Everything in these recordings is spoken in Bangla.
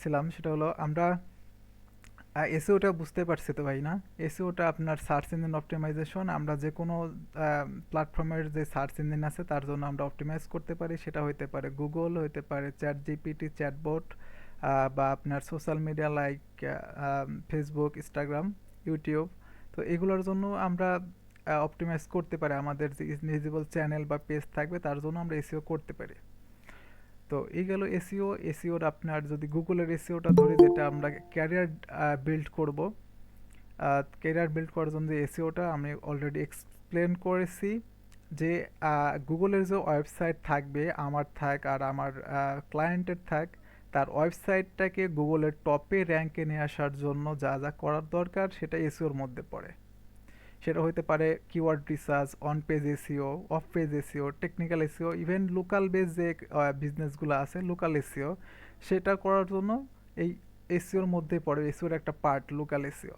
ছিলাম সেটা হলো আমরা এসইওটা বুঝতে পারছি তো ভাই না? এসইওটা আপনার সার্চ ইঞ্জিন অপটিমাইজেশন। আমরা যে কোনো প্ল্যাটফর্মের যে সার্চ ইঞ্জিন আছে তার জন্য আমরা অপটিমাইজ করতে পারি। সেটা হইতে পারে গুগল, হইতে পারে চ্যাট জিপিটি, চ্যাটবট, বা আপনার social media like Facebook, Instagram, YouTube. তো এগুলোর জন্য আমরা অপটিমাইজ করতে পারি। আমাদের যে ভিজিবল চ্যানেল বা পেজ থাকবে তার জন্য আমরা এসইও করতে পারি। তো এই গেল এসইও। এসইওর আপনার যদি গুগলের এসইওটা ধরি, যেটা আমরা ক্যারিয়ার বিল্ড করব, ক্যারিয়ার বিল্ড করার জন্য যে এসইওটা আমি অলরেডি এক্সপ্লেন করেছি। যে গুগলের যে ওয়েবসাইট থাকবে, আমার থাক আর আমার ক্লায়েন্টের থাক, তার ওয়েবসাইটটাকে গুগলের টপে র্যাঙ্কে নিয়ে আসার জন্য যা যা করার দরকার সেটা এসইওর মধ্যে পড়ে। সেটা হইতে পারে keyword research, on page SEO, of page SEO, technical SEO, even local base যে বিজনেসগুলো আছে লোকাল এসিও, সেটা করার জন্য এই এসিওর মধ্যে পড়ে। এসিওর একটা পার্ট লোকাল এসিও।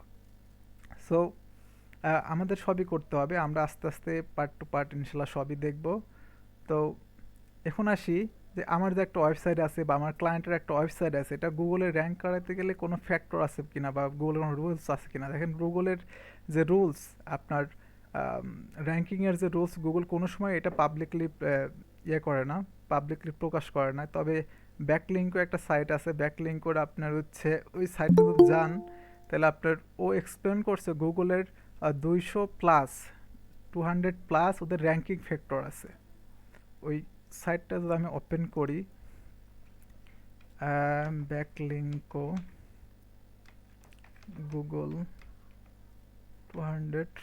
সো আমাদের সবই করতে হবে। আমরা আস্তে আস্তে পার্ট টু পার্ট ইনশাল্লাহ সবই দেখব। তো এখন আসি যে আমার যে একটা ওয়েবসাইট আছে বা আমার ক্লায়েন্টের একটা ওয়েবসাইট আছে, এটা গুগলে র্যাঙ্ক করাতে গেলে কোনো ফ্যাক্টর আছে কিনা বা গুগলের কোনো রুলস আছে কিনা। দেখেন গুগলের যে রুলস, আপনার র্যাঙ্কিংয়ের যে রুলস, গুগল কোনো সময় এটা পাবলিকলি ইয়ে করে না, পাবলিকলি প্রকাশ করে না। তবে ব্যাকলিঙ্কও একটা সাইট আছে, ব্যাকলিঙ্ক করে আপনার হচ্ছে ওই সাইটে যদি যান, তাহলে আপনার ও এক্সপ্লেন করছে গুগলের 200 প্লাস, 200 প্লাস ওদের র্যাঙ্কিং ফ্যাক্টর আছে। ওই সাইটটা যদি আমি ওপেন করি, ব্যাকলিঙ্কো গুগল 200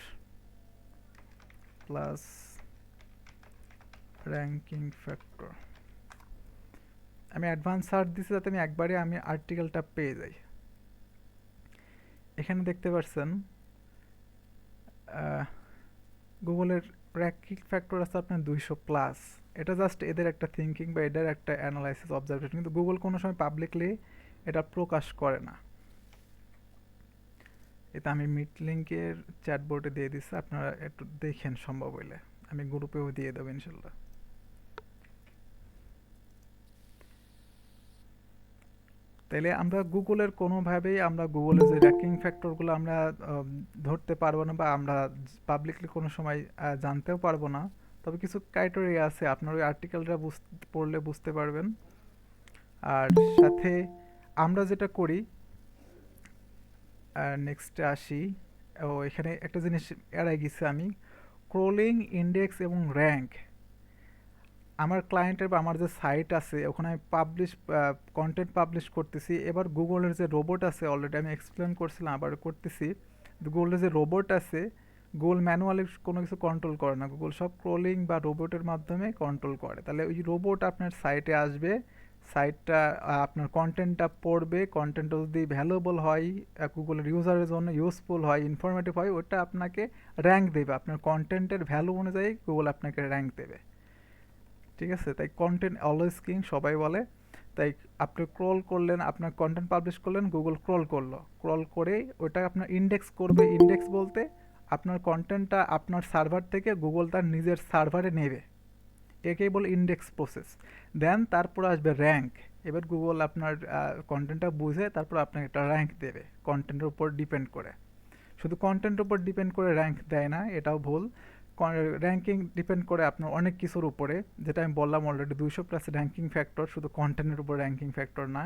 প্লাস র্যাঙ্কিং ফ্যাক্টর, আমি অ্যাডভান্স সার্চ দিছি যাতে আমি একবারে আমি আর্টিকেলটা পেয়ে যাই। এখানে দেখতে পাচ্ছেন গুগলের র্যাঙ্কিং ফ্যাক্টর আছে আপনার 200 প্লাস। এটা জাস্ট এদের একটা থিঙ্কিং বা এদের একটা অ্যানালাইসিস অবজারভেশন, কিন্তু গুগল কোনো সময় পাবলিকলি এটা প্রকাশ করে না। এটা আমি মিট লিঙ্কের চ্যাটবোর্ডে দিয়ে দিচ্ছি, আপনারা একটু দেখেন সম্ভব হইলে। আমি গ্রুপেও দিয়ে দেবো ইনশাল্লাহ। তাইলে আমরা গুগলের কোনোভাবেই আমরা গুগলের যে র্যাঙ্কিং ফ্যাক্টরগুলো আমরা ধরতে পারবো না বা আমরা পাবলিকলি কোনো সময় জানতেও পারবো না। তবে কিছু ক্রাইটেরিয়া আছে, আপনার ওই আর্টিকেলটা পড়লে বুঝতে পারবেন। আর সাথে আমরা যেটা করি, নেক্সটে আসি। ও এখানে একটা জিনিস এড়াই গেছি আমি, ক্রলিং, ইন্ডেক্স এবং র্যাঙ্ক। আমার ক্লায়েন্টের বা আমার যে সাইট আছে ওখানে আমি কন্টেন্ট পাবলিশ করতেছি। এবার গুগলের যে রোবট আছে, অলরেডি আমি এক্সপ্লেন করছিলাম, আবার করতেছি। গুগলের যে রোবট আছে, গুগল ম্যানুয়ালি কোনো কিছু কন্ট্রোল করে না, গুগল সব ক্রলিং বা রোবটের মাধ্যমে কন্ট্রোল করে। তাহলে ওই রোবট আপনার সাইটে আসবে, সাইটটা আপনার কন্টেন্টটা পড়বে, কন্টেন্টটা যদি ভ্যালুয়েবল হয়, গুগলের ইউজারের জন্য ইউজফুল হয়, ইনফরমেটিভ হয়, ওটা আপনাকে র্যাঙ্ক দেবে। আপনার কন্টেন্টের ভ্যালু অনুযায়ী গুগল আপনাকে র্যাঙ্ক দেবে। ঠিক আছে? তাই কন্টেন্ট অলওয়েজ কিং সবাই বলে। তাই আপনি ক্রল করলেন, আপনার কন্টেন্ট পাবলিশ করলেন, গুগল ক্রল করলো, ক্রল করে ওটা আপনার ইন্ডেক্স করবে। ইন্ডেক্স বলতে আপনার কন্টেন্টটা আপনার সার্ভার থেকে গুগল তার নিজের সার্ভারে নেবে, একেই বলে ইন্ডেক্স প্রসেস। দেন তারপর আসবে র্যাঙ্ক। এবার গুগল আপনার কন্টেন্টটা বুঝে তারপর আপনাকে একটা র্যাঙ্ক দেবে কন্টেন্টের উপর ডিপেন্ড করে। শুধু কন্টেন্টের উপর ডিপেন্ড করে র্যাঙ্ক দেয় না, এটাও ভুল। র্যাঙ্কিং ডিপেন্ড করে আপনার অনেক কিছুর উপরে, যেটা আমি বললাম অলরেডি 200 প্লাস র্যাঙ্কিং ফ্যাক্টর, শুধু কন্টেন্টের উপর র্যাঙ্কিং ফ্যাক্টর না।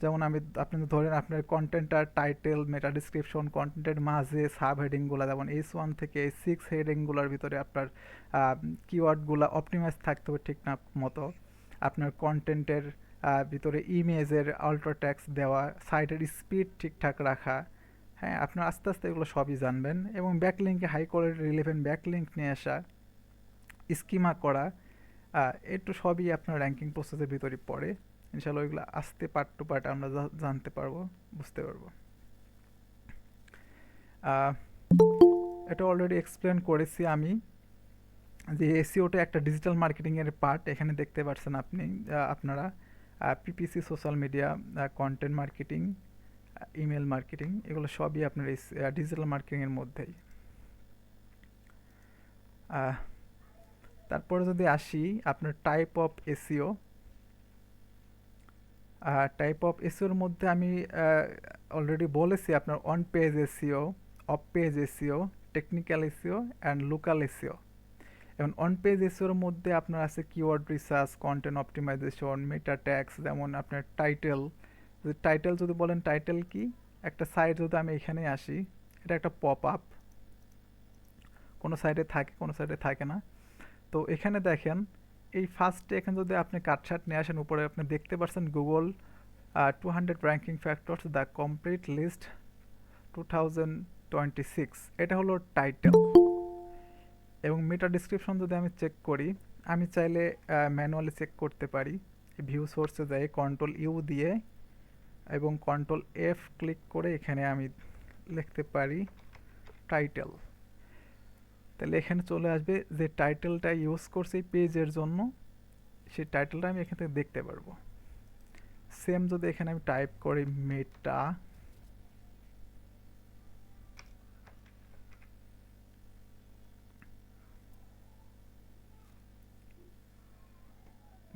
যেমন আপনি ধরেন আপনার কন্টেন্টটার টাইটেল, মেটা ডিসক্রিপশন, কন্টেন্টের মাঝে সাব হেডিংগুলো, যেমন S1 থেকে S6 হেডিংগুলোর ভিতরে আপনার কিওয়ার্ডগুলো অপটিমাইজ থাকতে হবে ঠিক না মতো। আপনার কন্টেন্টের ভিতরে ইমেজের আল্ট্রা ট্যাক্স দেওয়া, সাইটের স্পিড ঠিকঠাক রাখা। হ্যাঁ, আপনার আস্তে আস্তে এগুলো সবই জানবেন। এবং ব্যাকলিঙ্কে হাই কোয়ালিটি রিলেভেন্ট ব্যাকলিঙ্ক নিয়ে আসা, স্কিমা করা, একটু সবই আপনার র্যাঙ্কিং প্রসেসের ভিতরে পড়ে। ইনশাল্লাহ ওইগুলো আস্তে পার্ট টু পার্ট আমরা জানতে পারবো, বুঝতে পারবো। আহ, এটা অলরেডি এক্সপ্লেন করেছি আমি, যে এসইওটা একটা ডিজিটাল মার্কেটিংয়ের পার্ট। এখানে দেখতে পাচ্ছেন আপনি, আপনারা PPC, social media, content marketing, email marketing, এগুলো সবই আপনার এই ডিজিটাল মার্কেটিংয়ের মধ্যেই। আহ, তারপরে যদি আসি আপনার type of SEO, type of এসইওর মধ্যে আমি অলরেডি বলেছি আপনার on page SEO, off page SEO, technical SEO and local SEO. এখন অন পেজ এসইওর মধ্যে আপনার আছে keyword research, content optimisation, meta tags, যেমন আপনার টাইটেল। টাইটেল যদি বলেন টাইটেল কি, একটা সাইট যদি আমি এখানে আসি, এটা একটা পপ আপ, কোনো সাইটে থাকে কোনো সাইটে থাকে না। তো এখানে দেখেন এই ফার্স্টে এখানে যদি আপনি কাটছাট নিয়ে আসেন, উপরে আপনি দেখতে পাচ্ছেন Google 200 ranking factors the complete list 2026, এটা হলো টাইটেল। এবং মেটা ডিসক্রিপশন যদি আমি চেক করি, আমি চাইলে ম্যানুয়ালি চেক করতে পারি। ভিউ সোর্সে যাই কন্ট্রোল ইউ দিয়ে এবং কন্ট্রোল এফ ক্লিক করে এখানে আমি লিখতে পারি টাইটেল। তাহলে এখানে চলে আসবে যে টাইটেলটা ইউজ করছে এই পেজের জন্য, সেই টাইটেলটা আমি এখান থেকে দেখতে পারবো। সেম যদি এখানে আমি টাইপ করি মেটা,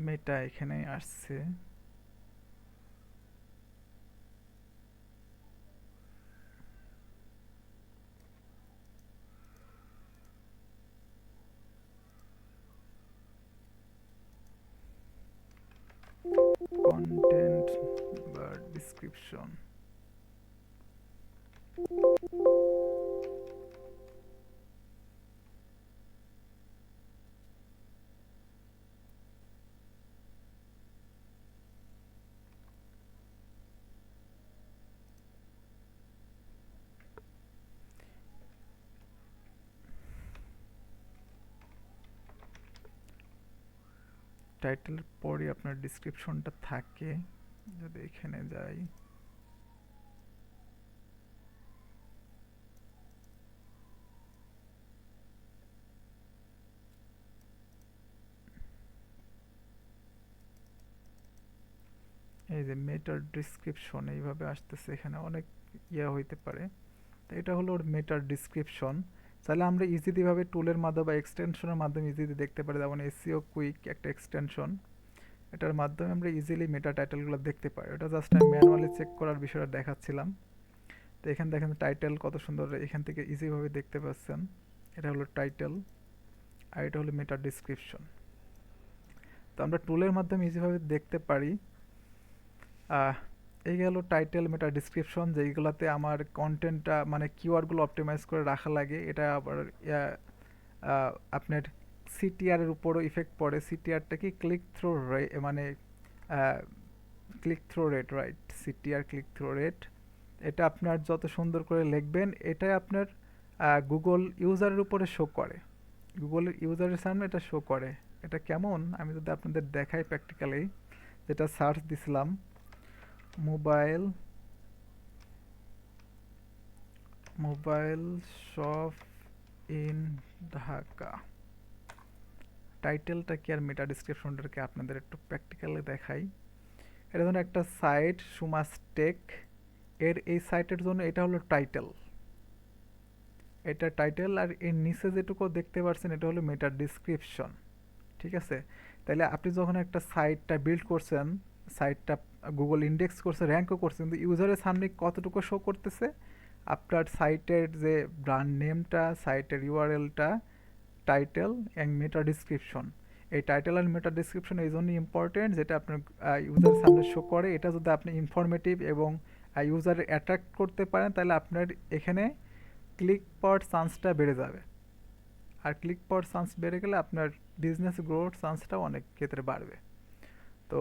মেটা এখানে আসছে, কন্টেন্ট বা ডিসক্রিপশন। টাইটেলের পরে আপনার ডিসক্রিপশনটা থাকে, যদি এখানে যাই, এই যে মেটার ডিসক্রিপশন এইভাবে আসতেছে, এখানে অনেক হইতে পারে। তো এটা হলো ওর মেটার ডিসক্রিপশন। তাহলে আমরা ইজিলি ভাবে টুলের মাধ্যমে বা এক্সটেনশনের মাধ্যমে ইজিলি দেখতে পারি, যেমন এসইও কুইক একটা এক্সটেনশন, এটার মাধ্যমে আমরা ইজিলি মেটা টাইটেলগুলো দেখতে পাই। এটা জাস্ট আমি ম্যানুয়ালি চেক করার বিষয়টা দেখাচ্ছিলাম। তো এখানে দেখেন টাইটেল কত সুন্দর, এখান থেকে ইজিভাবে দেখতে পাচ্ছেন। এটা হলো টাইটেল আর এটা হলো মেটা ডিসক্রিপশন। তো আমরা টুলের মাধ্যমে ইজিভাবে দেখতে পারি। এই গেল টাইটেল, মেটা ডিসক্রিপশন, যেইগুলোতে আমার কন্টেন্টটা মানে কিওয়ার্ডগুলো অপটিমাইজ করে রাখা লাগে। এটা আবার আপনার সিটিআর এর উপরও ইফেক্ট পড়ে। সিটিআরটা কি, ক্লিক থ্রু রে, মানে click through rate, right, CTR click through rate. এটা আপনার যত সুন্দর করে লিখবেন, এটা আপনার গুগল ইউজারের উপরে শো করে, গুগলের ইউজারের সামনে এটা শো করে। এটা কেমন আমি যদি আপনাদের দেখাই প্র্যাকটিক্যালি, যেটা সার্চ দিছিলাম mobile mobile shop in Dhaka, টাইটেলটা কি আর মেটা ডিসক্রিপশনটাকে আপনাদের একটু প্র্যাকটিক্যালি দেখাই। এটা ধরুন একটা সাইট সুমাস টেক, এর এই সাইটের জন্য এটা হলো টাইটেল, এটা টাইটেল। আর এর নিচে যেটুকু দেখতে পাচ্ছেন এটা হলো মেটা ডিসক্রিপশন। ঠিক আছে, তাহলে আপনি যখন একটা সাইটটা বিল্ড করছেন, সাইটটা গুগল ইন্ডেক্স করছে, র্যাঙ্কও করছে, কিন্তু ইউজারের সামনে কতটুকু শো করতেছে, আপনার সাইটের যে ব্র্যান্ড নেমটা, সাইটের ইউআরএলটা, টাইটেল অ্যান্ড মেটা ডিসক্রিপশন। এই টাইটেল আর মেটা ডিসক্রিপশন এই জন্যই ইম্পর্টেন্ট, যেটা আপনার ইউজারের সামনে শো করে। এটা যদি আপনি ইনফরমেটিভ এবং ইউজারের অ্যাট্রাক্ট করতে পারেন, তাহলে আপনার এখানে ক্লিক পাওয়ার চান্সটা বেড়ে যাবে। আর ক্লিক পাওয়ার চান্স বেড়ে গেলে আপনার বিজনেস গ্রোথ চান্সটাও অনেক ক্ষেত্রে বাড়বে। তো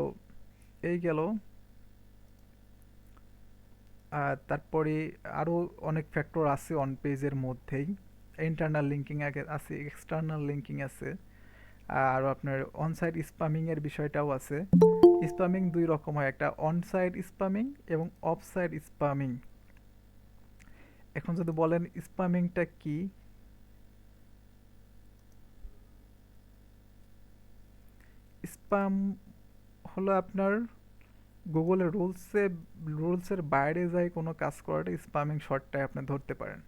এই গেল। তারপরে আরও অনেক ফ্যাক্টর আছে অন পেজের মধ্যেই। ইন্টারনাল লিঙ্কিং আছে, এক্সটার্নাল লিঙ্কিং আছে, আর আপনার অনসাইট স্প্যামিংয়ের বিষয়টাও আছে। স্প্যামিং দুই রকম হয়, একটা অনসাইট স্প্যামিং এবং অফসাইট স্প্যামিং। এখন যদি বলেন স্প্যামিংটা কি, স্প্যাম হলো আপনার গুগলের রুলসের বাইরে যায় কোনো কাজ করাটা স্প্যামিং শর্টটায় আপনি ধরতে পারেন।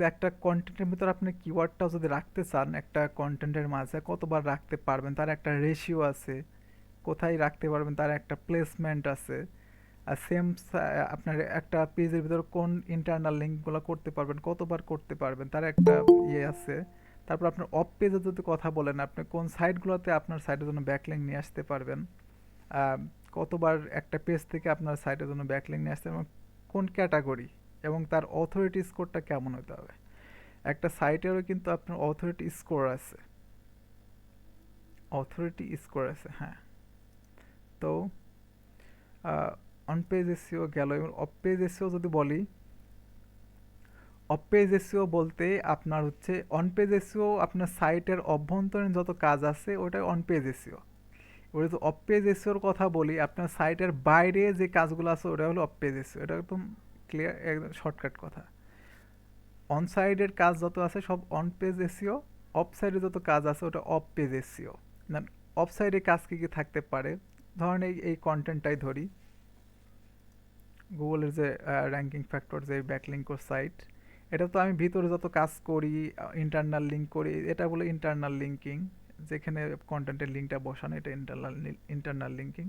একটা কন্টেন্টের ভিতর আপনি কিওয়ার্ডটা যদি রাখতে চান একটা কন্টেন্টের মাঝে কতবার রাখতে পারবেন তার একটা রেশিও আছে, কোথায় রাখতে পারবেন তার একটা প্লেসমেন্ট আছে। আর সেম আপনার একটা পেজের ভিতর কোন ইন্টারনাল লিঙ্কগুলো করতে পারবেন, কতবার করতে পারবেন তার একটা ইয়ে আছে। তারপর আপনার অফ পেজে যদি কথা বলেন আপনি কোন সাইটগুলোতে আপনার সাইটের জন্য ব্যাকলিঙ্ক নিয়ে আসতে পারবেন, আহ, কতবার একটা পেজ থেকে আপনার সাইটের জন্য ব্যাকলিঙ্ক নিয়ে আসতে, এবং কোন ক্যাটাগরি, এবং তার অথরিটি স্কোরটা কেমন হতে হবে। একটা সাইটেরও কিন্তু আপনার অথরিটি স্কোর আছে, অথরিটি স্কোর আছে, হ্যাঁ। তো অন পেজ এসিও গেল, এবং অফ পেজ এসিও যদি বলি, অফ পেজ এসিও বলতে আপনার হচ্ছে অন পেজ এসিও আপনার সাইটের অভ্যন্তরীণ যত কাজ আছে ওটাই অন পেজ এসিও। ওটা তো অফ পেজ এসিওর কথা বলি, আপনার সাইটের বাইরে যে কাজগুলো আছে ওটা হলো অফ পেজ এসিও, এটা একদম ক্লিয়ার, একদম শর্টকাট কথা। অন সাইডের কাজ যত আছে সব অন পেজ এসিও, অফ সাইডে যত কাজ আছে ওটা off page SEO. Then off সাইডে কাজ কী কী থাকতে পারে, ধরেন এই কন্টেন্টটাই ধরি, গুগলের যে র্যাঙ্কিং ফ্যাক্টর যে ব্যাকলিঙ্ক সাইট, এটা তো আমি ভিতরে যত কাজ করি, ইন্টারনাল লিঙ্ক করি, এটা বলে ইন্টারনাল লিঙ্কিং, যেখানে কন্টেন্টের লিঙ্কটা বসানো এটা ইন্টারনাল ইন্টারনাল লিঙ্কিং।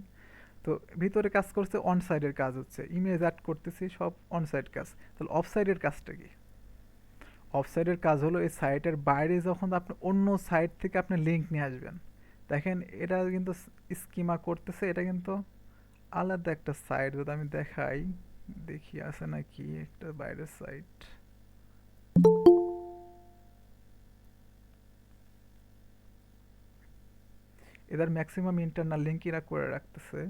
তো ভিতরে কাজ করছে, অন সাইডের কাজ হচ্ছে ইমেজ অ্যাড করতেছি, সব অন সাইড কাজ। তাহলে অফ সাইডের কাজটা কি? অফ সাইডের কাজ হলো এই সাইটের বাইরে যখন আপনি অন্য সাইট থেকে আপনি লিঙ্ক নিয়ে আসবেন। দেখেন এটা কিন্তু স্কিমা করতেছে, এটা কিন্তু আলাদা একটা সাইট, যদি আমি দেখাই, দেখি আছে নাকি একটা বাইরের সাইট। এদের ম্যাক্সিমাম ইন্টারনাল লিঙ্ক এরা করে রাখতেছে।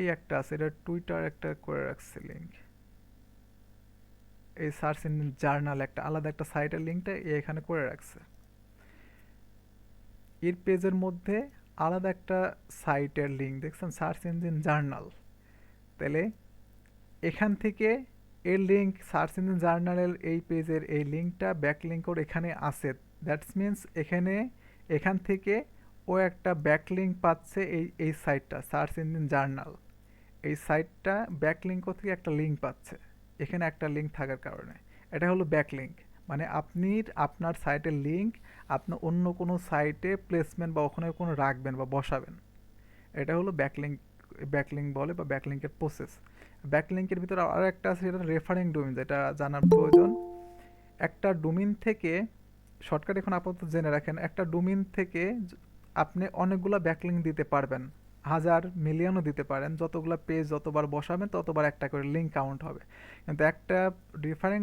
এই একটা আছে, এটা টুইটার একটা করে রাখছে লিঙ্ক। এই সার্চ ইঞ্জিন জার্নাল একটা আলাদা একটা সাইটের লিঙ্কটা এখানে করে রাখছে। এর পেজের মধ্যে আলাদা একটা সাইটের লিঙ্ক দেখছেন, সার্চ ইঞ্জিন জার্নাল। তাহলে এখান থেকে এর লিঙ্ক, সার্চ ইঞ্জিন জার্নালের এই পেজের এই লিঙ্কটা ব্যাক লিঙ্ক ওর এখানে আছে। দ্যাটস মিনস এখানে, এখান থেকে ও একটা ব্যাক লিঙ্ক পাচ্ছে, এই সাইটটা সার্চ ইঞ্জিন জার্নাল, এই সাইটটা ব্যাক লিঙ্ক থেকে একটা লিঙ্ক পাচ্ছে এখানে একটা লিঙ্ক থাকার কারণে। এটা হলো ব্যাক লিঙ্ক, মানে আপনি আপনার সাইটের লিঙ্ক আপনি অন্য কোনো সাইটে প্লেসমেন্ট বা ওখানে কোনো রাখবেন বা বসাবেন, এটা হলো ব্যাকলিঙ্ক। ব্যাকলিঙ্ক বলে বা ব্যাকলিঙ্কের প্রসেস। ব্যাকলিঙ্কের ভিতরে আর একটা আছে, সেটা রেফারিং ডোমেন, যেটা জানার প্রয়োজন। একটা ডোমিন থেকে, শর্টকাট এখন আপাতত জেনে রাখেন, একটা ডোমিন থেকে আপনি অনেকগুলো ব্যাকলিঙ্ক দিতে পারবেন, হাজার মিলিয়নও দিতে পারেন, যতগুলো পেজ যতবার বসাবেন ততবার একটা করে লিঙ্ক কাউন্ট হবে। কিন্তু একটা রেফারিং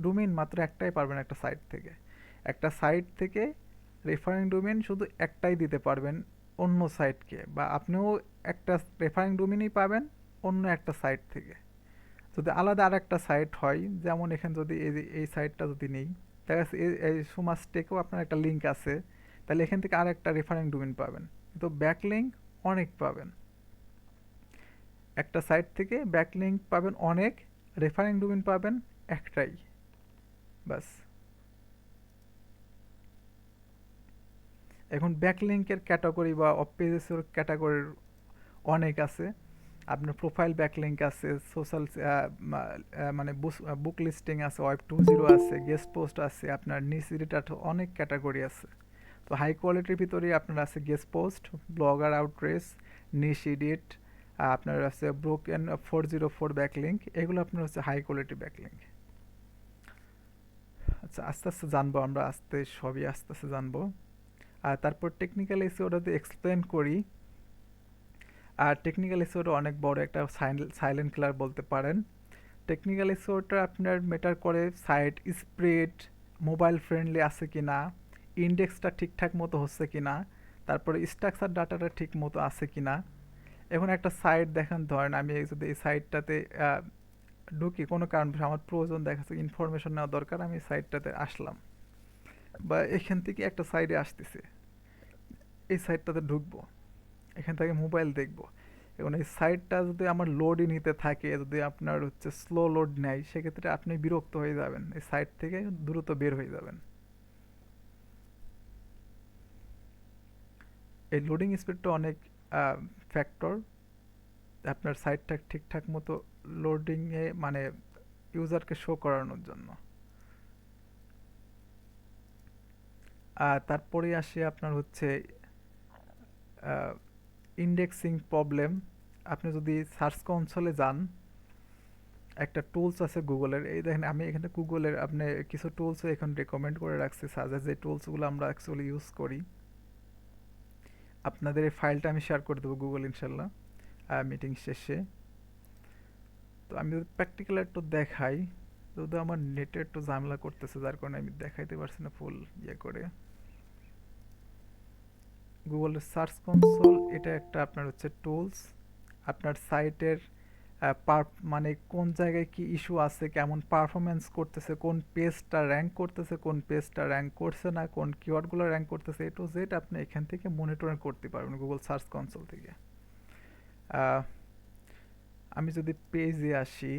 ডোমিন মাত্র একটাই পারবেন একটা সাইট থেকে। একটা সাইট থেকে রেফারিং ডোমেন শুধু একটাই দিতে পারবেন অন্য সাইটকে, বা আপনিও একটা রেফারিং ডোমেনই পাবেন অন্য একটা সাইট থেকে। যদি আলাদা আর একটা সাইট হয়, যেমন এখানে যদি এই সাইটটা যদি নেই, দেখা যাচ্ছে এই সুমাস টেকেও আপনার একটা লিঙ্ক আছে, তাহলে এখান থেকে আর একটা রেফারিং ডোমেন পাবেন, কিন্তু ব্যাকলিঙ্ক অনেক পাবেন। একটা সাইট থেকে ব্যাকলিঙ্ক পাবেন অনেক, রেফারিং ডোমেন পাবেন একটাই, বাস। এখন ব্যাকলিঙ্কের ক্যাটাগরি বা অফ পেজেসের ক্যাটাগরির অনেক আছে। আপনার প্রোফাইল ব্যাকলিঙ্ক আছে, সোশ্যাল মানে বুক লিস্টিং আছে, ওয়েব 2.0 আছে, গেস্ট পোস্ট আছে, আপনার নিচ এডিটার, অনেক ক্যাটাগরি আছে। তো হাই কোয়ালিটির ভিতরেই আপনার আছে গেস্ট পোস্ট, ব্লগার আউটরেস, নিশ এডিট, আপনার আছে ব্রোকেন 404 ব্যাকলিঙ্ক, এগুলো আপনার হচ্ছে হাই কোয়ালিটি ব্যাকলিঙ্ক। আচ্ছা, আস্তে আস্তে জানবো আমরা, সবই আস্তে আস্তে জানবো। আর তারপর টেকনিক্যাল এসিওটা যদি এক্সপ্লেন করি, আর টেকনিক্যাল এসিওটা অনেক বড় একটা সাইলেন্ট কিলার বলতে পারেন। টেকনিক্যাল এসিওটা আপনার ম্যাটার করে সাইট স্প্রেড মোবাইল ফ্রেন্ডলি আছে কি না, ইন্ডেক্সটা ঠিকঠাক মতো হচ্ছে কি না, তারপরে স্ট্রাকচার ডাটাটা ঠিক মতো আছে কি না। এখন একটা সাইট দেখেন, ধরেন আমি যদি এই সাইটটাতে ঢুকি, কোনো কারণ আমার প্রয়োজন দেখাচ্ছে, ইনফরমেশন নেওয়া দরকার, আমি সাইটটাতে আসলাম, বা এখান থেকে একটা সাইডে আসতেছে, এই সাইটটাতে ঢুকবো, এখান থেকে মোবাইল দেখবো। এবং এই সাইটটা যদি আমার লোডই নিতে থাকে, যদি আপনার হচ্ছে স্লো লোড নেয়, সেক্ষেত্রে আপনি বিরক্ত হয়ে যাবেন, এই সাইট থেকে দ্রুত বের হয়ে যাবেন। এই লোডিং স্পিডটা অনেক ফ্যাক্টর, আপনার সাইটটা ঠিকঠাক মতো লোডিংয়ে মানে ইউজারকে শো করানোর জন্য। আর তারপরে আসি আপনার হচ্ছে ইন্ডেক্সিং প্রবলেম। আপনি যদি সার্চ কনসোলে যান, একটা টুলস আছে গুগলের, এই দেখেন আমি এখানে গুগলের আপনি কিছু টুলস এখন রেকমেন্ড করে রাখছি সাজেস্ট, যে টুলসগুলো আমরা অ্যাকচুয়ালি ইউজ করি। আপনাদের এই ফাইলটা আমি শেয়ার করে দেবো গুগল ইনশাল্লাহ মিটিং শেষে। তো আমি যদি প্র্যাকটিক্যাল একটু দেখাই, যদি আমার নেটে একটু ঝামেলা করতেছে যার কারণে আমি দেখাইতে পারছি না ফুল ইয়ে করে। গুগলের সার্চ কনসোল এটা একটা আপনার হচ্ছে টুলস। আপনার সাইটের মানে কোন জায়গায় কি ইস্যু আছে, কেমন পারফরমেন্স করতেছে, কোন পেজটা র্যাঙ্ক করতেছে, কোন পেজটা র্যাঙ্ক করছে না, কোন কিওয়ার্ডগুলো র্যাঙ্ক করতেছে, এ টু জেড আপনি এখান থেকে মনিটরিং করতে পারবেন গুগল সার্চ কনসোল থেকে। আহ, আমি যদি পেজে আসি,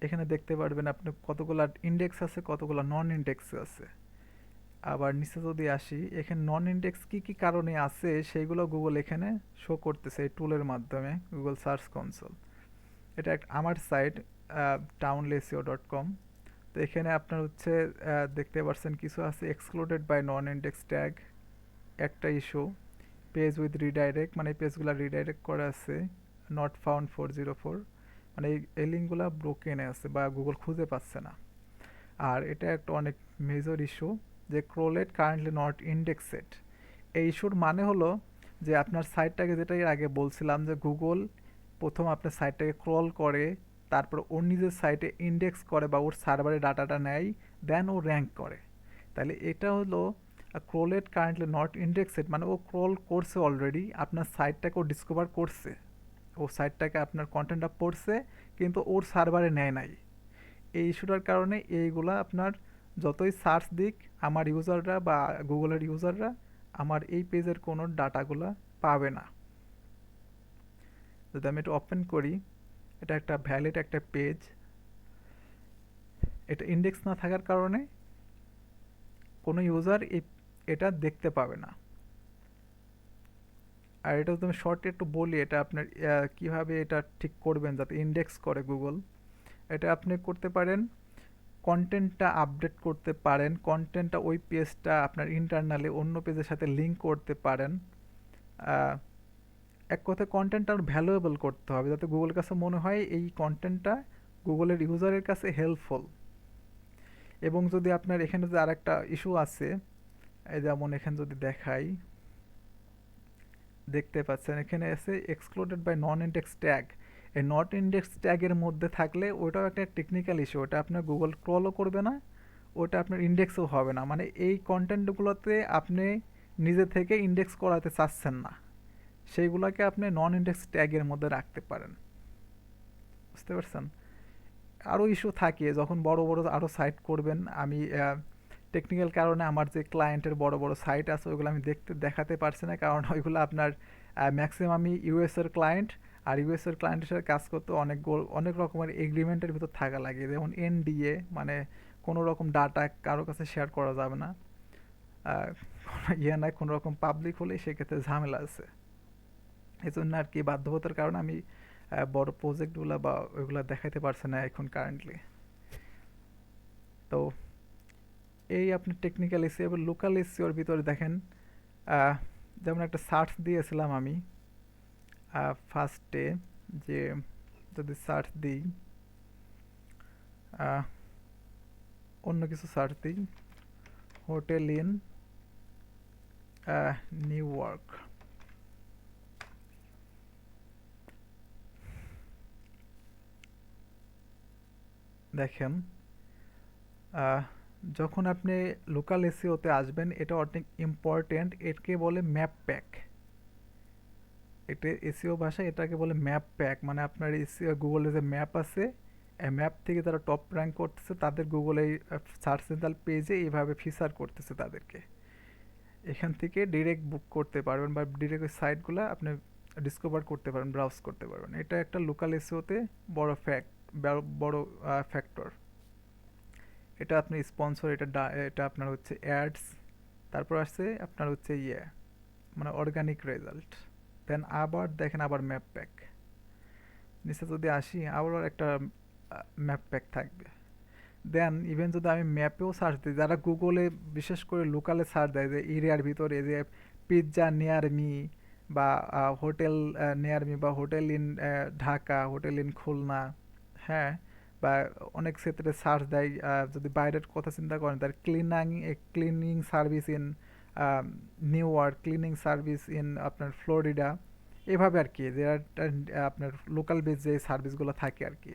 এখানে দেখতে পারবেন আপনি কতগুলা ইন্ডেক্স আছে, কতগুলা নন ইন্ডেক্স আছে। আবার নিচে যদি আসি, এখানে নন ইন্ডেক্স কি কি কারণে আছে সেইগুলো গুগল এখানে শো করতেছে এই টুলের মাধ্যমে, গুগল সার্চ কনসোল। এটা আমার সাইট townlesio.com। তো এখানে আপনার হচ্ছে দেখতে পাচ্ছেন কিছু আছে excluded by non index tag, একটা ইস্যু। পেজ উইথ রিডাইরেক্ট, মানে এই পেজগুলো রিডাইরেক্ট করা আছে। নট ফাউন্ড 404, মানে এই লিঙ্কগুলো ব্রোকেনে আছে বা গুগল খুঁজে পাচ্ছে না। আর এটা একটা অনেক মেজর ইস্যু, যে ক্রোলেট কারেন্টলি নট ইন্ডেক্সেড। এই ইস্যুর মানে হলো যে আপনার সাইটটাকে, যেটা এর আগে বলছিলাম যে গুগল প্রথম আপনার সাইটটাকে ক্রল করে, তারপর ওর নিজের সাইটে ইন্ডেক্স করে বা ওর সার্ভারে ডাটাটা নেয়, দেন ও র্যাঙ্ক করে। তাহলে এটা হলো ক্রোলেট কারেন্টলি নট ইন্ডেক্সেড, মানে ও ক্রল করছে অলরেডি, আপনার সাইটটাকে ও ডিসকভার করছে, ও সাইটটাকে আপনার কন্টেন্টটা পড়ছে, কিন্তু ওর সার্ভারে নেয় নাই। এই ইস্যুটার কারণে এইগুলা আপনার যতই সার্চ দিক আমার ইউজাররা বা গুগলের ইউজাররা আমার এই পেজের কোনো ডাটাগুলা পাবে না। যদি আমি এটা ওপেন করি, এটা একটা ভ্যালিড একটা পেজ, এটা ইন্ডেক্স না থাকার কারণে কোনো ইউজার এটা দেখতে পাবে না। আর এটা যদি আমি শর্টে একটু বলি, এটা আপনার কিভাবে এটা ঠিক করবেন যাতে ইন্ডেক্স করে গুগল, এটা আপনি করতে পারেন কন্টেন্টটা আপডেট করতে পারেন, কন্টেন্টটা ওই পেজটা আপনার ইন্টারনালি অন্য পেজের সাথে লিঙ্ক করতে পারেন। আহ, এক কথায় কন্টেন্টটা ভ্যালুয়েবল করতে হবে, যাতে গুগলের কাছে মনে হয় এই কন্টেন্টটা গুগলের ইউজারের কাছে হেল্পফুল। এবং যদি আপনার এখানে যে আরেকটা ইস্যু আছে, এই যেমন এখানে যদি দেখাই, দেখতে পাচ্ছেন এখানে আছে excluded by non index tag. এই নট ইন্ডেক্স ট্যাগের মধ্যে থাকলে ওটাও একটা টেকনিক্যাল ইস্যু, ওটা আপনার গুগল ক্রলও করবে না, ওটা আপনার ইন্ডেক্সও হবে না, মানে এই কন্টেন্টগুলোতে আপনি নিজে থেকে ইন্ডেক্স করাতে চাচ্ছেন না, সেইগুলোকে আপনি নন ইন্ডেক্স ট্যাগের মধ্যে রাখতে পারেন। বুঝতে পারছেন? আরও ইস্যু থাকে যখন বড় বড় আরও সাইট করবেন। আমি টেকনিক্যাল কারণে আমার যে ক্লায়েন্টের বড় বড় সাইট আছে ওইগুলো আমি দেখাতে পারছি না, কারণ ওইগুলো আপনার ম্যাক্সিমামই ইউএসের ক্লায়েন্ট। আর ইউএসের ক্লায়েন্টের সাথে কাজ করতে অনেক রকমের এগ্রিমেন্টের ভিতর থাকা লাগে, যেমন এনডিএ, মানে কোনো রকম ডাটা কারো কাছে শেয়ার করা যাবে না। ইয়ে না, কোনো রকম পাবলিক হলে সেক্ষেত্রে ঝামেলা আছে। এই জন্য আর কি বাধ্যবতার কারণে আমি বড় প্রজেক্টগুলো বা ওইগুলো দেখাইতে পারছি না এখন কারেন্টলি। তো এই আপনি টেকনিক্যাল এসিও এবং লোকাল এসিওর ভিতরে দেখেন, আহ, যেমন একটা সার্চ দিয়েছিলাম আমি ফার্স্টে, যে যদি সার্চ দিই, আহ, অন্য কিছু সার্চ দিই, হোটেল ইন নিউ ইয়র্ক, দেখেন যখন আপনি লোকাল এসিওতে আসবেন, এটা অনেক ইম্পর্টেন্ট, এটাকে বলে ম্যাপ প্যাক। এটা এসিও ভাষায় এটাকে বলে ম্যাপ প্যাক, মানে আপনার এসিও গুগলে যে ম্যাপ আছে, এই ম্যাপ থেকে যারা টপ র্যাঙ্ক করতেছে তাদের গুগলে সার্চ রেজাল্ট পেজে এইভাবে ফিচার করতেছে তাদেরকে। এখান থেকে ডিরেক্ট বুক করতে পারবেন বা ডিরেক্ট ওই সাইটগুলো আপনি ডিসকভার করতে পারবেন, ব্রাউজ করতে পারবেন। এটা একটা লোকাল এসিওতে বড় বড় ফ্যাক্টর। এটা আপনি স্পন্সর, এটা আপনার হচ্ছে অ্যাডস, তারপর আসছে আপনার হচ্ছে মানে অর্গানিক রেজাল্ট, দেন আবার দেখেন আবার ম্যাপ প্যাক। নিচে যদি আসি, আবার একটা ম্যাপ প্যাক থাকবে। দেন ইভেন যদি আমি ম্যাপেও সার্চ দিই, যারা গুগলে বিশেষ করে লোকালে সার্চ দেয় যে এরিয়ার ভিতরে যে পিৎজা নিয়ার মি বা হোটেল নিয়ার মি বা hotel in Dhaka, hotel in Khulna, হ্যাঁ, বা অনেক ক্ষেত্রে সার্চ দেয় যদি বাইরের কথা চিন্তা করেন তার cleaning service in new York, cleaning service in আপনার ফ্লোরিডা, এভাবে আর কি যে আপনার লোকাল বেস যে সার্ভিসগুলো থাকে আর কি।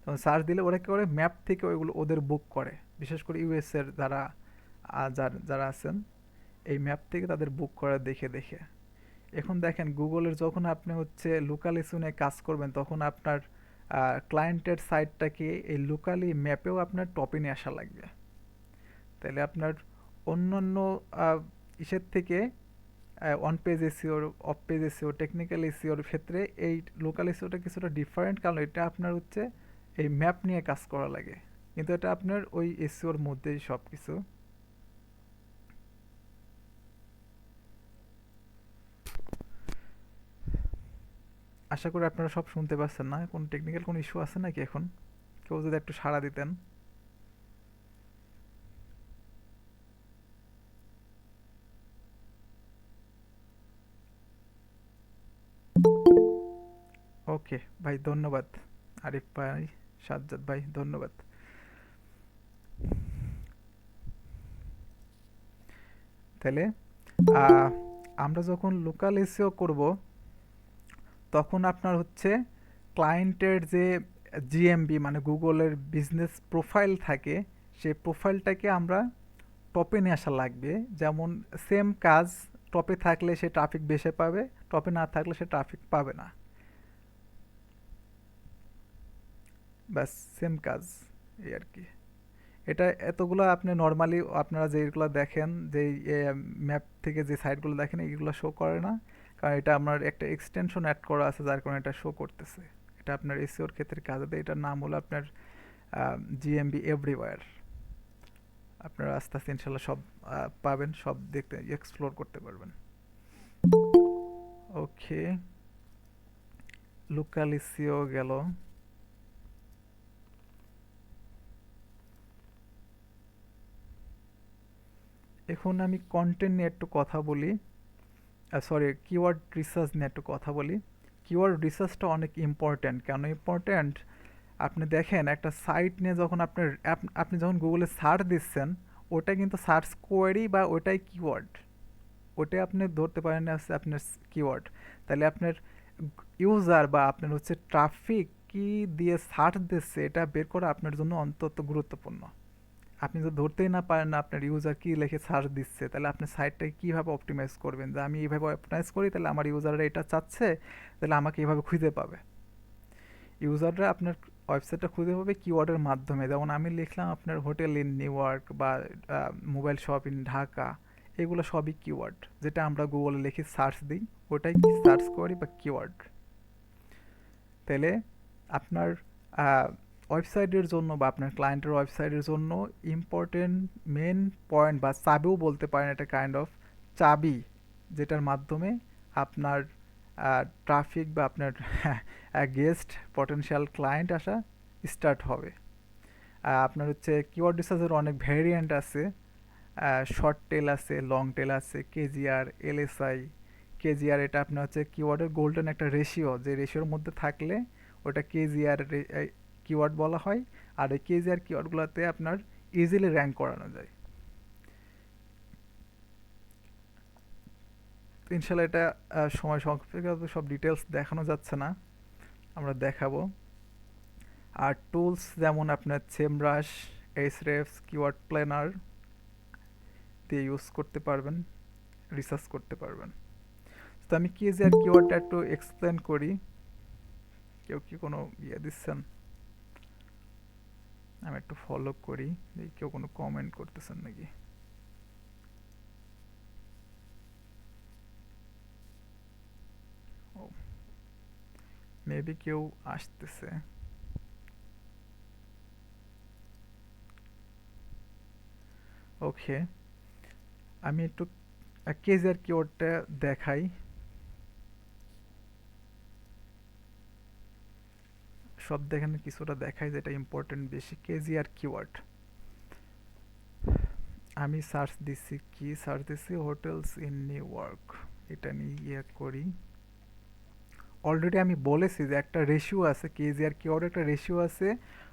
তখন সার্চ দিলে ওরা কি করে ম্যাপ থেকে ওইগুলো ওদের বুক করে, বিশেষ করে ইউএস এর যারা যারা আছেন এই ম্যাপ থেকে তাদের বুক করে দেখে দেখে। এখন দেখেন গুগলের যখন আপনি হচ্ছে লোকাল ইস্যু নিয়ে কাজ করবেন তখন আপনার ক্লায়েন্টের সাইটটাকে এই লোকালি ম্যাপেও আপনার টপে নিয়ে আসা লাগবে। তাহলে আপনার অন্যান্য ইসের থেকে অন পেজ এসিওর, অফ পেজ এসিও, টেকনিক্যাল এসিওর ক্ষেত্রে এই লোকাল এসিওটা কিছুটা ডিফারেন্ট, কারণ এটা আপনার হচ্ছে এই ম্যাপ নিয়ে কাজ করা লাগে, কিন্তু এটা আপনার ওই এসিওর মধ্যেই সব কিছু। আশা করি আপনারা সব শুনতে পাচ্ছেন না, কোন টেকনিক্যাল কোন ইস্যু আছে নাকি এখন? কেউ যদি একটু সাড়া দিতেন। ওকে ভাই, ধন্যবাদ। আরিফ ভাই, সাজ্জাদ ভাই, ধন্যবাদ। তাহলে আহ, আমরা যখন লোকাল এসিও করব তখন আপনার হচ্ছে ক্লায়েন্টের যে জিএমবি মানে গুগলের বিজনেস প্রোফাইল থাকে, সেই প্রোফাইলটাকে আমরা টপে নিয়ে আসা লাগবে। যেমন সেম কাজ টপে থাকলে সে ট্রাফিক বেশি পাবে, টপে না থাকলে সে ট্রাফিক পাবে না। ব্যাস, সেম কাজ, এই আর কি। এটা এতগুলো আপনি নর্মালি আপনারা যেগুলো দেখেন যে ম্যাপ থেকে যে সাইটগুলো দেখেন এইগুলো শো করে না, কারণ এটা আমার একটা এক্সটেনশন অ্যাড করা আছে যার কারণে এটা শো করতেছে। এটা আপনার এসইওর ক্ষেত্রে কাজে দেয়, এটার নাম হলো আপনার জিএমবি এভরিওয়্যার। আপনারা আস্তে আস্তে ইনশাল্লাহ সব পাবেন, সব দেখতে এক্সপ্লোর করতে পারবেন। ওকে, লোকাল এসইও গেল। এখন আমি কন্টেন্ট নিয়ে একটু কথা বলি, সরি কিওয়ার্ড রিসার্চ নিয়ে একটু কথা বলি। কিওয়ার্ড রিসার্চটা অনেক ইম্পর্ট্যান্ট। কেন ইম্পর্ট্যান্ট? আপনি দেখেন একটা সাইট নিয়ে যখন আপনার আপনি যখন গুগলে সার্চ দিচ্ছেন, ওটা কিন্তু সার্চ কোয়েরি বা ওটাই কিওয়ার্ড, ওটাই আপনি ধরতে পারেন হচ্ছে আপনার কিওয়ার্ড। তাহলে আপনার ইউজার বা আপনার হচ্ছে ট্রাফিক কি দিয়ে সার্চ দিচ্ছে এটা বের করা আপনার জন্য অন্তত গুরুত্বপূর্ণ। আপনি যদি ধরতেই না পারেন না আপনার ইউজার কি লিখে সার্চ দিচ্ছে, তাহলে আপনি সাইটটাকে কীভাবে অপটিমাইজ করবেন যে আমি এইভাবে অপটিমাইজ করি তাহলে আমার ইউজাররা এটা চাচ্ছে, তাহলে আমাকে এইভাবে খুঁজে পাবে। ইউজাররা আপনার ওয়েবসাইটটা খুঁজে পাবে কিওয়ার্ডের মাধ্যমে। যেমন আমি লিখলাম আপনার হোটেল ইন নিউ ইয়র্ক বা মোবাইল শপ ইন ঢাকা, এগুলো সবই কিওয়ার্ড, যেটা আমরা গুগলে লিখে সার্চ দিই, ওটাই সার্চ করি বা কিওয়ার্ড। তাহলে আপনার ওয়েবসাইটের জন্য বা আপনার ক্লায়েন্টের ওয়েবসাইটের জন্য ইম্পর্টেন্ট মেন পয়েন্ট বা চাবিও বলতে পারেন, এটা কাইন্ড অফ চাবি, যেটার মাধ্যমে আপনার ট্রাফিক বা আপনার গেস্ট পটেনশিয়াল ক্লায়েন্ট আসা স্টার্ট হবে। আপনার হচ্ছে কিওয়ার্ড রিসার্চের অনেক ভ্যারিয়েন্ট আছে, শর্ট টেল আছে, লং টেল আছে, কেজিআর, এলএসআই। কেজিআর এটা আপনার হচ্ছে কিওয়ার্ডের গোল্ডেন একটা রেশিও, যে রেশিওর মধ্যে থাকলে ওটা কেজিআর কিওয়ার্ড বলা হয়। আর এই কেজিআর কিওয়ার্ডগুলোতে আপনার ইজিলি র্যাঙ্ক করানো যায়। তো ইনশাল্লাহ এটা সময় সংক্ষেপে সব ডিটেলস দেখানো যাচ্ছে না, আমরা দেখাবো। আর টুলস যেমন আপনার সেমরাশ, এইচরেফস, কিওয়ার্ড প্ল্যানার দিয়ে ইউজ করতে পারবেন, রিসার্চ করতে পারবেন। তো আমি কেজিআর কিওয়ার্ডটা একটু এক্সপ্লেন করি। কেউ কি কোনো ইয়ে দিচ্ছেন? আমি একটু ফলো করি, দেখি কেউ কোনো কমেন্ট করতেছেন নাকি। ও, মেবি কেউ আসতেছে। ওকে, আমি একটু কেজিআর কিওয়ার্ডটা দেখাই। শব্দ এখানে কিছুটা দেখায় যেটা ইম্পর্টেন্ট বেশি। কেজিআর কিওয়ার্ড, আমি সার্চ দিচ্ছি, কি সার্চ দিচ্ছি, হোটেলস ইন নিউ ইয়র্ক, এটা নিয়ে করি। অলরেডি আমি বলেছি যে একটা রেশিও আছে, কেজিআর কিওয়ার্ড একটা রেশিও আছে,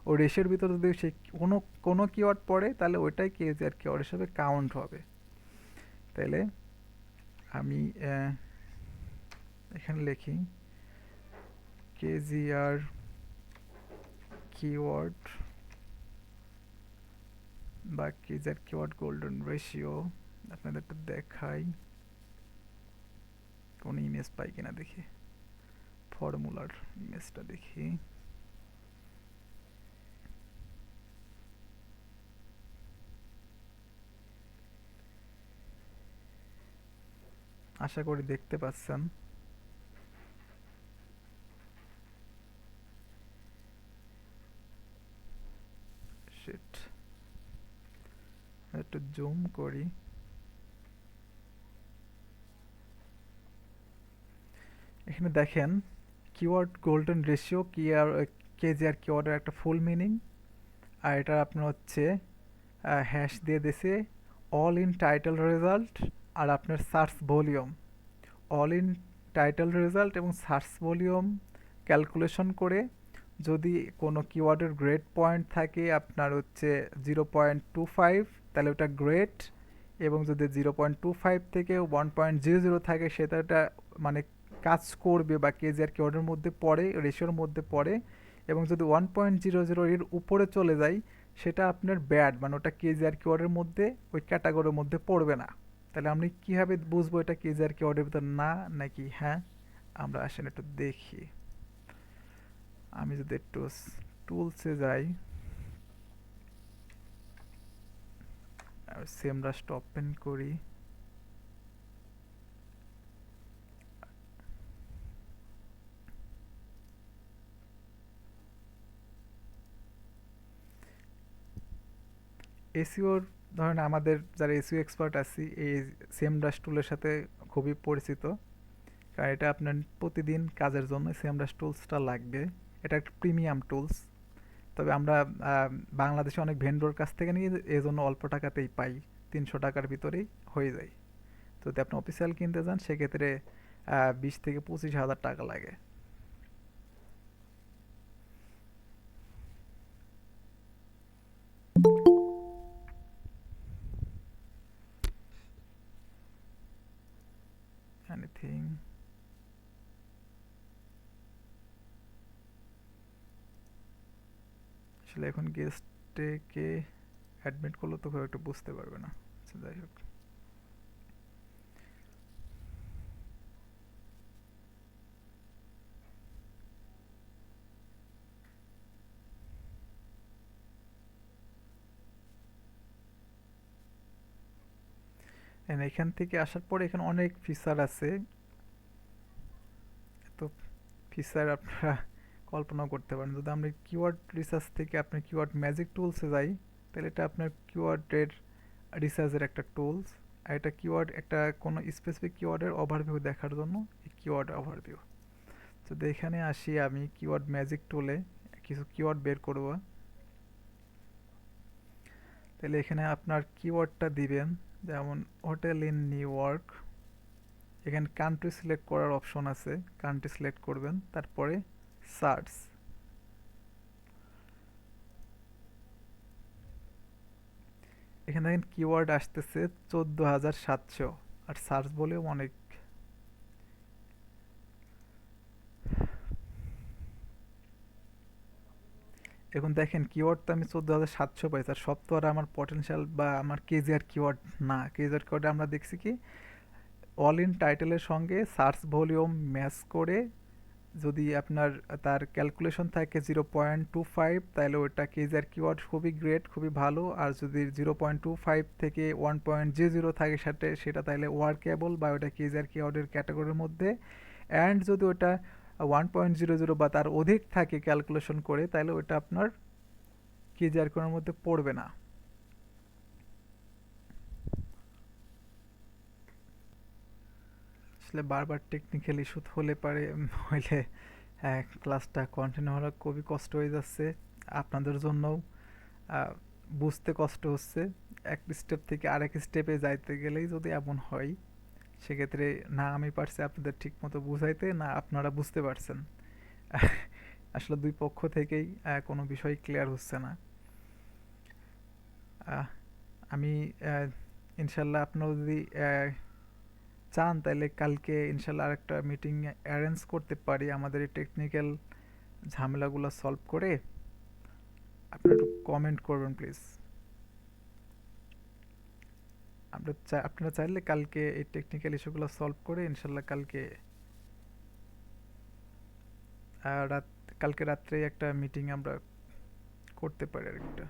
ওই রেশিওর ভিতরে যদি সে কোনো কোনো কিওয়ার্ড পড়ে তাহলে ওইটাই কেজিআর কিওয়ার্ড হিসেবে কাউন্ট হবে। তাহলে আমি এখানে লিখি কেজিআর কিওয়ার্ড বা কেজিআর কিওয়ার্ড গোল্ডেন রেশিও, আপনাদের একটু দেখাই কোন ইমেজ পাই কিনা দেখি, ফর্মুলার ইমেজটা দেখি। আশা করি দেখতে পাচ্ছেন। শিট, একটু জুম করি। এখানে দেখেন কিওয়ার্ড গোল্ডেন রেশিও কি আর কেজিআর কিওয়ার্ডের একটা ফুল মিনিং, আর এটা আপনার হচ্ছে হ্যাশ দিয়ে দিছে অল ইন টাইটেল রেজাল্ট আর আপনার search volume. All in title result এবং সার্চ ভলিউম ক্যালকুলেশন করে যদি কোনো কিওয়ার্ডের গ্রেড পয়েন্ট থাকে আপনার হচ্ছে 0.25 তাহলে ওটা গ্রেড, এবং যদি 0.25 থেকে 1.00 থাকে সেটা মানে কাজ করবে বা কেজিআর কিওয়ার্ডের মধ্যে পড়ে, রেশিওর মধ্যে পড়ে। এবং যদি 1.00 এর উপরে চলে যায় সেটা আপনার ব্যাড, মানে ওটা কেজিআর কিওয়ার্ডের মধ্যে ওই ক্যাটাগরির মধ্যে পড়বে না। তাহলে আমি কীভাবে বুঝবো এটা কেজিআর কিওয়ার্ডের ভিতর না নাকি হ্যাঁ, আমরা আসেন একটু দেখি। আমি যদি একটু টুলসে যাই আর সেমরাশটা ওপেন করি, এসইওর ধরেন আমাদের যারা এসইও এক্সপার্ট আছি এই সেমরাশ টুলের সাথে খুবই পরিচিত, কারণ এটা আপনার প্রতিদিন কাজের জন্য সেমরাশ টুলসটা লাগবে। এটা একটা প্রিমিয়াম টুলস, তবে আমরা বাংলাদেশে অনেক ভেন্ডর কাছ থেকে নিয়ে এই জন্য অল্প টাকাতেই পাই, 300 টাকার ভিতরেই হয়ে যায়। তো যদি আপনি অফিসিয়াল কিনতে যান সেক্ষেত্রে 20 থেকে 25 হাজার টাকা লাগে। এনিথিং, আসলে এখন গেস্টকে অ্যাডমিট করলে তো খুব একটু বুঝতে পারবে না। আচ্ছা যাই হোক, এখান থেকে আসার পরে এখানে অনেক ফিচার আছে, তো ফিচার আপনারা কল্পনা করতে পারেন। যদি আমরা কিওয়ার্ড রিসার্চ থেকে আপনি কিওয়ার্ড ম্যাজিক টুলসে যাই তাহলে এটা আপনার কিওয়ার্ডের রিসার্চের একটা টুলস, আর এটা কিওয়ার্ড একটা কোনো স্পেসিফিক কিওয়ার্ডের ওভারভিউ দেখার জন্য এই কিওয়ার্ড ওভারভিউ। যদি এখানে আসি আমি কিওয়ার্ড ম্যাজিক টুলে কিছু কিওয়ার্ড বের করব, তাহলে এখানে আপনার কিওয়ার্ডটা দিবেন, যেমন হোটেল ইন নিউ ইয়র্ক। এখানে কান্ট্রি সিলেক্ট করার অপশন আছে, কান্ট্রি সিলেক্ট করবেন, তারপরে সার্চ। এখানে দেখেন কিওয়ার্ড আসতেছে 14,700, আর সার্চ বলেও অনেক। এখন দেখেন কিওয়ার্ড তো আমি 14,700 পাইছি, আর সব তো আর আমার পটেনশিয়াল বা আমার কেজিআর কিওয়ার্ড না। কেজিআর কিওয়ার্ডে আমরা দেখছি কি অল ইন টাইটেলের সঙ্গে সার্চ ভলিউম ম্যাচ করে যদি আপনার তার ক্যালকুলেশন থাকে 0.25 তাহলে ওইটা কেজিআর কিওয়ার্ড খুবই গ্রেট, খুবই ভালো। আর যদি 0.25 থেকে 1.00 থাকে সেটা তাহলে ওয়ার্কেবল বা ওটা কেজিআর কিওয়ার্ডের ক্যাটাগরির মধ্যে। অ্যান্ড যদি ওটা 1.00 বা তার অধিক থাকে ক্যালকুলেশন করে তাহলে ওটা আপনার কেজিআর কিওয়ার্ডের মধ্যে পড়বে না। আসলে বারবার টেকনিক্যাল ইস্যু হলে পারে হইলে হ্যাঁ, ক্লাসটা কন্টিনিউ হওয়া খুবই কষ্ট হয়ে যাচ্ছে। আপনাদের জন্যও আহ, বুঝতে কষ্ট হচ্ছে। এক স্টেপ থেকে আরেক স্টেপে যাইতে গেলেই যদি এমন হয়, সেক্ষেত্রে না আমি পারছি আপনাদের ঠিক মতো বুঝাইতে, না আপনারা বুঝতে পারছেন। আসলে দুই পক্ষ থেকেই কোনো বিষয় ক্লিয়ার হচ্ছে না। আহ, আমি ইনশাল্লাহ আপনারা যদি চান তাহলে কালকে ইনশাল্লাহ আরেকটা মিটিং অ্যারেঞ্জ করতে পারি আমাদের এই টেকনিক্যাল ঝামেলাগুলো সলভ করে। আপনি একটু কমেন্ট করবেন প্লিজ। আপনারা চাইলে কালকে এই টেকনিক্যাল ইস্যুগুলো সলভ করে ইনশাল্লাহ কালকে রাত কালকে রাত্রে একটা মিটিং আমরা করতে পারি আর একটা।